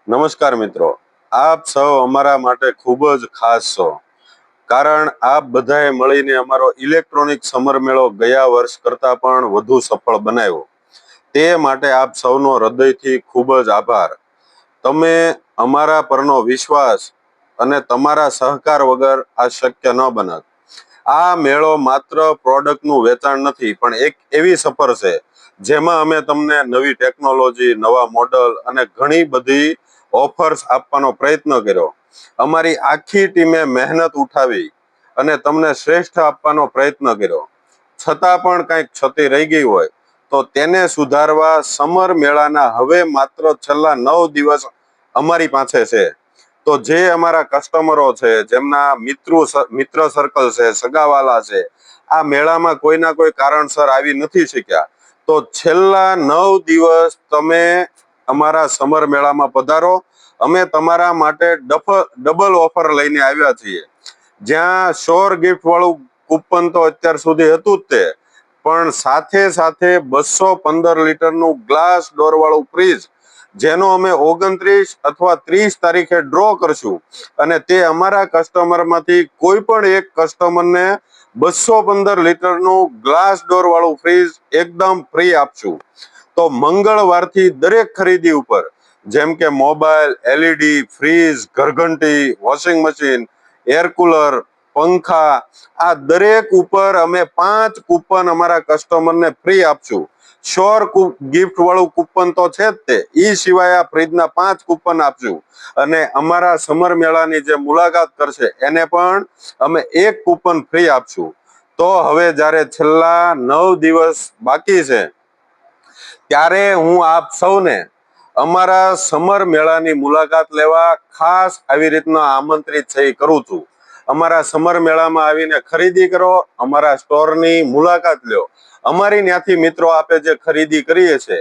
નમસ્કાર મિત્રો, આપ સૌ અમારા માટે ખૂબ જ ખાસ છો. કારણ આપ બધાએ મળીને અમારો ઇલેક્ટ્રોનિક સમર મેળો ગયા વર્ષ કરતાં પણ વધુ સફળ બનાવ્યો. તે માટે આપ સૌનો હૃદયથી ખૂબ જ આભાર. તમે અમારા પરનો વિશ્વાસ અને તમારા સહકાર વગર આ શક્ય ન બનત. આ મેળો માત્ર પ્રોડક્ટનું વેચાણ નથી, પણ એક એવી સફર છે જેમાં અમે તમને નવી ટેકનોલોજી, નવા મોડલ અને ઘણી બધી ઓફર્સ આપવાનો પ્રયત્ન કર્યો. અમારી આખી ટીમે મહેનત ઉઠાવી અને તમને શ્રેષ્ઠ આપવાનો પ્રયત્ન કર્યો. છતાં પણ કંઈક ક્ષતિ રહી ગઈ હોય તો તેને સુધારવા સમર મેળાના હવે માત્ર છેલ્લા 9 દિવસ અમારી પાસે છે. તો જે અમારા કસ્ટમરો છે, જેમના મિત્ર સર્કલ છે, સગાવાલા છે, આ મેળામાં કોઈના કોઈ કારણસર આવી નથી શક્યા, તો છેલ્લા 9 દિવસ તમે અમારા સમર મેળામાં પધારો. અમે તમારા માટે ડબલ ઓફર લઈને આવ્યા છીએ, જ્યાં શ્યોર ગિફ્ટ વાળું કૂપન તો અત્યાર સુધી હતું જ તે, પણ સાથે સાથે 215 લીટરનું ગ્લાસ ડોર વાળું ફ્રીજ, જેનો અમે 29 અથવા 30 તારીખે ડ્રો કરશું અને તે અમારા કસ્ટમરમાંથી કોઈ પણ એક કસ્ટમરને 215 લીટરનું ગ્લાસ ડોર વાળું ફ્રીજ એકદમ ફ્રી આપશું. તો મંગળવારથી દરેક ખરીદી ઉપર, જેમ કે મોબાઈલ, એલઈડી, ફ્રીજ, ઘરઘંટી, વોશિંગ મશીન, એર કુલર, પંખા, આ દરેક ઉપર અમે 5 કૂપન અમારા કસ્ટમરને ફ્રી આપશું. શ્યોર ગિફ્ટ વાળું કૂપન તો છે જ તે, એ સિવાય આ ફ્રીજના 5 કૂપન આપશું. અને અમારા સમર મેળાની જે મુલાકાત કરશે એને પણ અમે 1 કૂપન ફ્રી આપશું. તો હવે જ્યારે છેલ્લા 9 દિવસ બાકી છે, ત્યારે હું આપ સૌને અમારા સમર મેળાની મુલાકાત લેવા ખાસ આવી રીતના આમંત્રિત કરું છું. અમારા સમર મેળામાં આવીને ખરીદી કરો, અમારા સ્ટોરની મુલાકાત લો. અમારી ત્યાંથી મિત્રો આપે જે ખરીદી કરીએ છે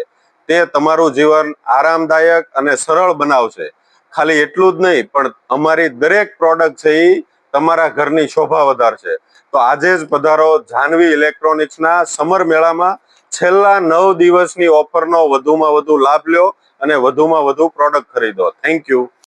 તે તમારું જીવન આરામદાયક અને સરળ બનાવશે. ખાલી એટલું જ નહીં, પણ અમારી દરેક પ્રોડક્ટ છે એ તમારા ઘરની શોભા વધારશે. તો આજે જ પધારો જાનવી ઇલેક્ટ્રોનિક્સના સમર મેળામાં. છેલ્લા 9 દિવસની ઓફરનો વધુમાં વધુ લાભ લ્યો અને વધુમાં વધુ પ્રોડક્ટ ખરીદો. Thank you.